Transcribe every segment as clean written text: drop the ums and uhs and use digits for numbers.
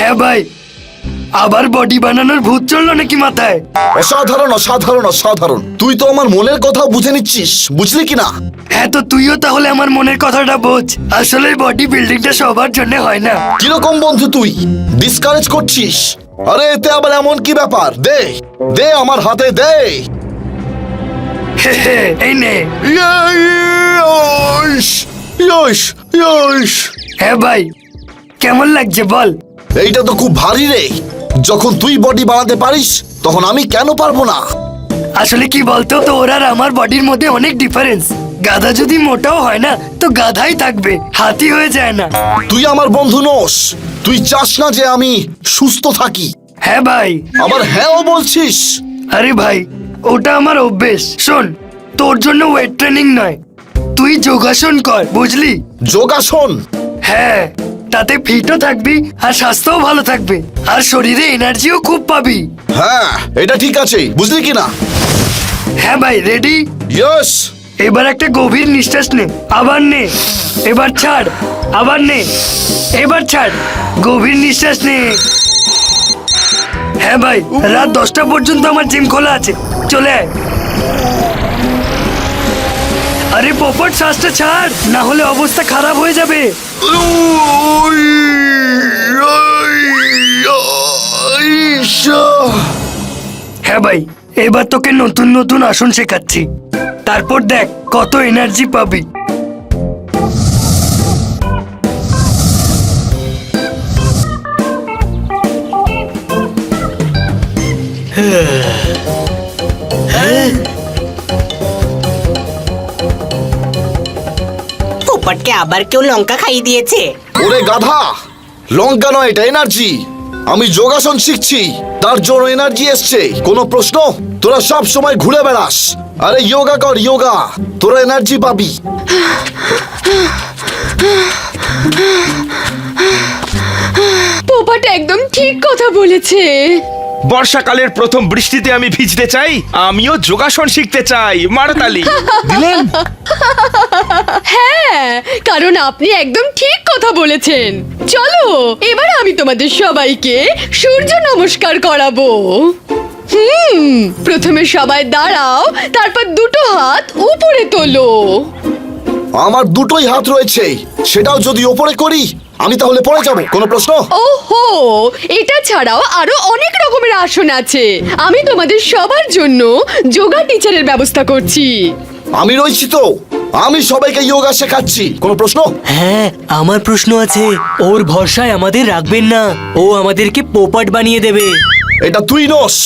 হ্যাঁ ভাই, আবার বডি বানানোর ভূত চললো নাকি মাথায়? অসাধারণ অসাধারণ অসাধারণ, তুই তো আমার মনের কথাও বুঝে নিচ্ছিস, বুঝলি কিনা? হ্যাঁ, তো তুইও তাহলে আমার মনের কথাটা বোঝ। আসলে বডি বিল্ডিংটা সবার জন্য হয় না। কিরকম বন্ধু তুই, ডিসকারেজ করছিস? আরে এতে আবার এমন কি ব্যাপার? দে দে আমার হাতে দে। এই নে। Yes, yes, yes. হ্যাঁ ভাই, কেমন লাগছে বল? এইটা তো খুব ভারী রে। যখন তুই বডি বানাতে পারিস তখন আমি কেন পারবো না? আসলে কি বলতো, তোর আর আমার বডির মধ্যে অনেক ডিফারেন্স। গাধা যদি মোটাও হয় না তো গাধাই থাকবে, হাতি হয়ে যায় না। তুই আমার বন্ধু নোস, তুই চাস না যে আমি সুস্থ থাকি। হ্যাঁ ভাই। আবার হ্যাঁও বলছিস? আরে ভাই, ওটা আমার অভ্যেস। শোন, তোর জন্য ওয়েট ট্রেনিং নয়, তুই যোগাসন কর, বুঝলি? যোগাসন? হ্যাঁ, তাতে ফিটও থাকবি আর স্বাস্থ্যও ভালো থাকবে, আর শরীরে এনার্জিও খুব পাবি। হ্যাঁ, এটা ঠিক আছে, বুঝলি কিনা? হ্যাঁ ভাই, রেডি? ইয়েস। এবার একটা গভীর নিঃশ্বাস নে, আবার নে, এবার ছাড়, আবার নে, এবার ছাড়, গভীর নিঃশ্বাস নে। হ্যাঁ ভাই, রাত 10টা পর্যন্ত আমার জিম খোলা আছে, চলে আয়। আরে পোপট, শ্বাসটা ছাড়, না হলে অবস্থা খারাপ হয়ে যাবে। হ্যাঁ ভাই, এবার তোকে নতুন নতুন আসন শেখাচ্ছি, তারপর দেখ কত এনার্জি পাবি। পোপটকে আবার কেউ লঙ্কা খাইয়ে দিয়েছে। ওরে গাধা, লঙ্কা নয়, এটা এনার্জি। আমি যোগাসন শিখছি, তার জন্য এনার্জি এসছে। কোনো প্রশ্ন? তোরা সব সময় ঘুরে বেড়াস। আরে যোগা কর, যোগা, তোরা এনার্জি পাবি। পোপট একদম ঠিক কথা বলেছে। বর্ষাকালের প্রথম বৃষ্টিতে আমি ভিজতে চাই, আমিও যোগাসন শিখতে চাই। মারতালি দিলেন? হ্যাঁ, কারণ আপনি একদম ঠিক কথা বলেছেন। চলো, এবার আমি তোমাদের সবাইকে সূর্য নমস্কার করাবো। প্রথমে সবাই দাঁড়াও, তারপর দুটো হাত উপরে তোলো। আমার দুটোই হাত রয়েছে, সেটাও যদি ওপরে করি আমি তাহলে পড়ে যাব। কোনো প্রশ্ন? ওহো, এটা ছাড়াও আরো অনেক রকমের আসন আছে। আমি তোমাদের সবার জন্য যোগা টিচারের ব্যবস্থা করছি। আমি রয়েছি তো, আমি সবাইকে যোগা শেখাচ্ছি। কোনো প্রশ্ন? হ্যাঁ, আমার প্রশ্ন আছে। ওর ভরসায় আমাদের রাখবেন না, ও আমাদেরকে পোপট বানিয়ে দেবে। এটা তুই নোস,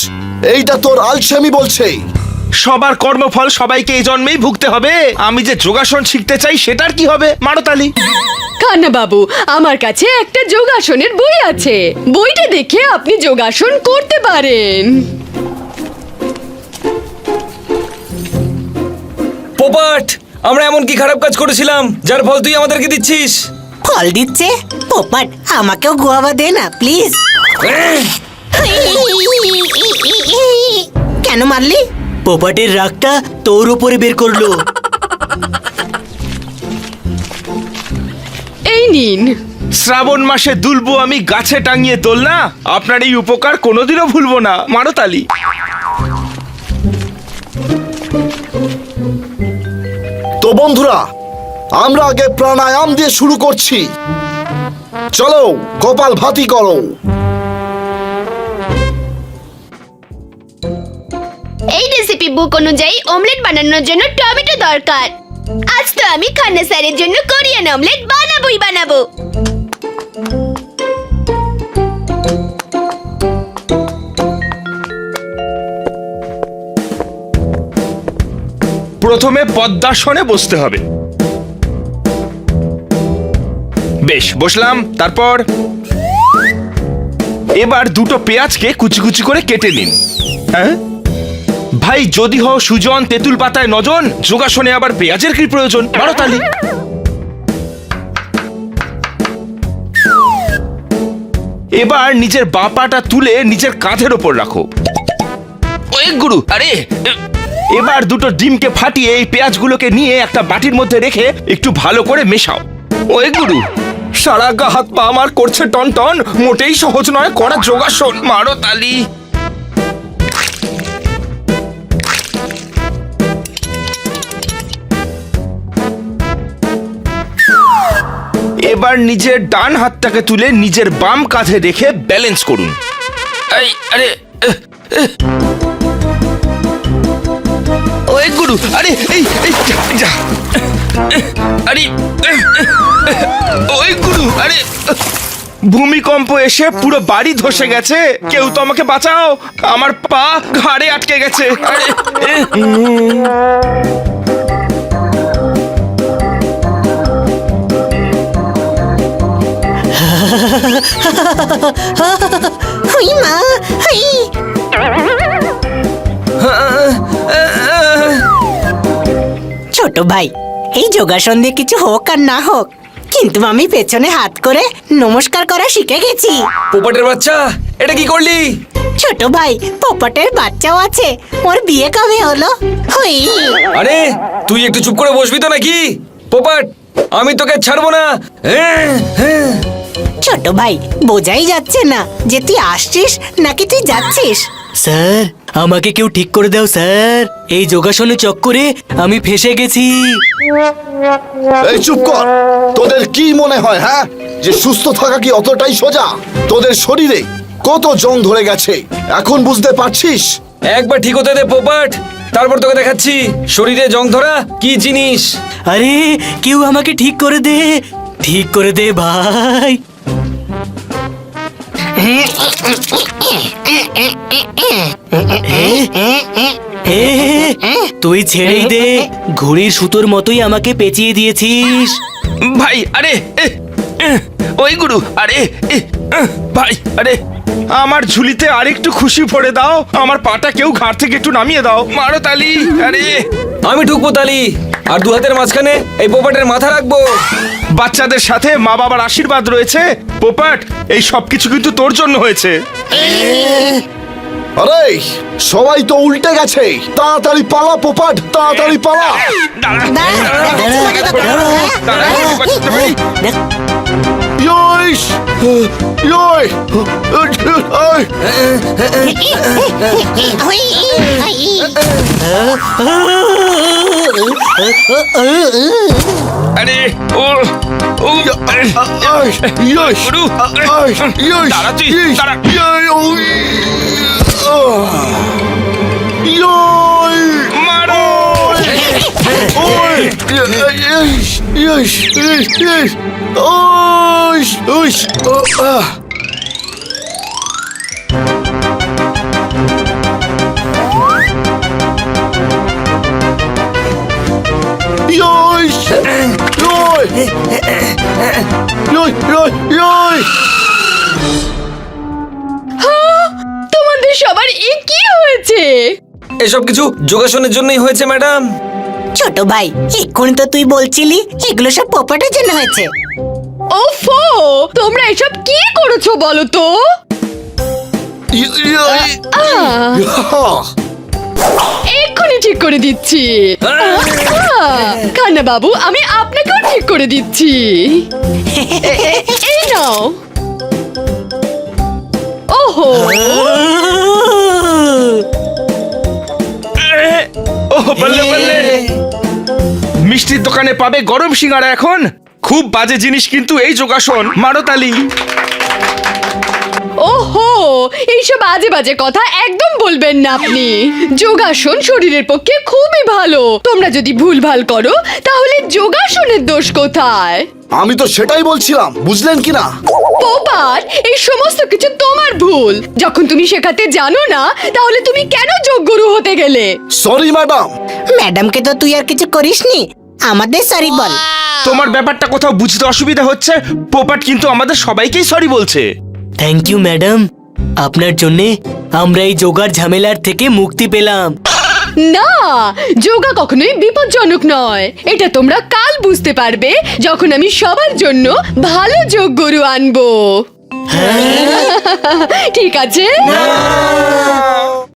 এইটা তোর আলসেমি বলছে। সবার কর্মফল সবাইকে এই জন্মেই ভুগতে হবে। আমি যে যোগাসন শিখতে চাই সেটার কি হবে? মারতালি। কান্না বাবু, আমার কাছে একটা যোগাসনের বই আছে, বইটা দেখে আপনি যোগাসন করতে পারেন। পোপট, আমরা এমন কি খারাপ কাজ করেছিলাম যার ফল তুই আমাদেরকে দিচ্ছিস? ফল দিচ্ছে? পোপট, আমাকেও গোয়াবা দে না প্লিজ। কেন মারলি? পোপটের রাগটা তোর উপরে বের করলো। এই নিন। শ্রাবণ মাসে দুলবো আমি গাছে টাঙিয়ে দোলনা, আপনার এই উপকার কোনোদিনও ভুলবো না। মারতালি। তো বন্ধুরা, আমরা আগে প্রাণায়াম দিয়ে শুরু করছি। চলো, কপাল ভাতি করো। এই রেসিপি বুক অনুযায়ী অমলেট বানানোর জন্য টমেটো দরকার। আজ তো আমি খান্না স্যারের জন্য কোরিয়ান অমলেট বানাবো। প্রথমে পদ্মাসনে বসতে হবে। বেশ, বসলাম। তারপর এবার দুটো পেঁয়াজকে কুচি কুচি করে কেটে নিন। হ্যাঁ ভাই, যদি হও সুজন, তেঁতুল পাতায় নজন, যোগাসনে আবার পেঁয়াজের কি প্রয়োজন? মারতালি। এবার নিজের বাঁ পাটা তুলে নিজের কাঁধের ওপর রাখো। ওই গুরু, আরে এবার দুটো ডিমকে ফাটিয়ে এই পেঁয়াজগুলোকে নিয়ে একটা বাটির মধ্যে রেখে একটু ভালো করে মেশাও। ওই গুরু, সারা গা হাত পা আমার করছে টন টন। মোটেই সহজ নয় করা যোগাসন। মারো তালি। এবার নিজের ডান হাতটাকে তুলে নিজের বাম কাঁধে রেখে ব্যালেন্স করুন। এই আরে ওই গুরু, আরে এই এই যা, আরে ওই গুরু, আরে ভূমিকম্প এসে পুরো বাড়ি ধসে গেছে। কেউ তো আমাকে বাঁচাও, আমার পা ঘাড়ে আটকে গেছে। আরে হুই মা হুই। ছোট ভাই, এই যোগাসন দিয়ে কিছু হোক আর না হোক, কিন্তু আমি পেছনে হাত করে নমস্কার করা শিখে গেছি। পোপটের বাচ্চা, এটা কি করলি? ছোট ভাই, পোপটের বাচ্চাও আছে। ওর বিয়ে কবে হলো? হুই। আরে তুই একটু চুপ করে বসবি তো নাকি? পোপট, আমি তোকে ছাড়বো না। ছোট ভাই, বোঝাই যাচ্ছে না যে তুই আসছিস নাকি তুই যাচ্ছিস। স্যার, আমাকে কেউ ঠিক করে দাও স্যার। এই যোগাসনের চক্করে আমি ফেসে গেছি। এই চুপ কর। তোদের কি মনে হয় হ্যাঁ, যে সুস্থ থাকা কি অতটাই সোজা? তোদের শরীরে কত জং ধরে গেছে এখন বুঝতে পারছিস? একবার ঠিক হতে দে পোপট, তারপর তোকে দেখাচ্ছি শরীরে জং ধরা কি জিনিস। আরে কেউ আমাকে ঠিক করে দে, ঠিক করে দে ভাই। এ, তুই ছেড়েই দে। ঘুড়ির সুতোর মতোই আমাকে পেঁচিয়ে দিয়েছিস। ভাই, আরে ওই গুরু, আরে ভাই, আরে আমার ঝুলিতে আরেকটু খুশি পড়ে দাও। আমার পাটা কেউ ঘাড় থেকে একটু নামিয়ে দাও। মারো তালি। আরে আমি ঠুকবো তালি, আর দু হাতের মাঝখানে এই পোপটের মাথা রাখবো। বাচ্চাদের সাথে মা বাবার আশীর্বাদ রয়েছে। পোপট, এই সবকিছু কিন্তু তোর জন্য হয়েছে। আরে সবাই তো উল্টে গেছে। তাড়াতাড়ি পালা পোপট, তাড়াতাড়ি পালা। ইয়ইশ! ইয়ই! এই! হুই, হুই। আরে ও ও আই! ইয়ইশ! Guru, I! ইয়ইশ! দাঁড়া তুই, ইয়ইশ! দাঁড়া। ইয়ই! ওই! ইয়ই! মারো। ওই! ইয়ইশ! ইয়ইশ! ইয়ইশ! ইয়ইশ! ওইশ! ওইশ! আহ! ইয়ইশ! ইয়ই! ইয়ই! ইয়ই! ইয়ই! তোমাদের সবার এ কি হয়েছে? এসব কিছু যোগাসনের জন্যই হয়েছে ম্যাডাম। ছোট ভাই, এক্ষুনি তো তুই বলছিলি এগুলো সব পোপটের জন্য হয়েছে। ওফো, তোমরা এসব কি করেছো বলো তো? ইয়ই! আহ, এক্ষুনি ঠিক করে দিচ্ছি। খান্না বাবু, আমি আপনাকেও ঠিক করে দিচ্ছি। এই নাও। ওহো, ও বললে বললে। মিষ্টির দোকানে পাবে গরম সিঙ্গারা এখন। খুব বাজে জিনিস কিন্তু এই যোগাসন। মারো তালি। ওহো, এইসব বাজে বাজে কথা একদম বলবেন না আপনি। যোগাসন শরীরের পক্ষে খুবই ভালো। তোমরা যদি ভুলভাল করো তাহলে যোগাসনের দোষ কোথায়? আমি তো সেটাই বলছিলাম, বুঝলেন কি না? পোপাট, এই সমস্ত কিছু তোমার ভুল। যখন তুমি শেখাতে জানো না, তাহলে তুমি কেন যোগগুরু হতে গেলে? Sorry madam. ম্যাডামকে তো তুই আর কিছু করিসনি, আমাদের সরি বল। তোমার ব্যাপারটা কোথাও বুঝতে অসুবিধা হচ্ছে। পোপাট কিন্তু আমাদের সবাইকেই সরি বলছে। থ্যাংক ইউ ম্যাডাম, আপনার জন্যে আমরা এই যোগার ঝামেলার থেকে মুক্তি পেলাম। না, যোগা কখনোই বিপজ্জনক নয়। এটা তোমরা কাল বুঝতে পারবে যখন আমি সবার জন্য ভালো যোগগুরু আনবো। ঠিক আছে?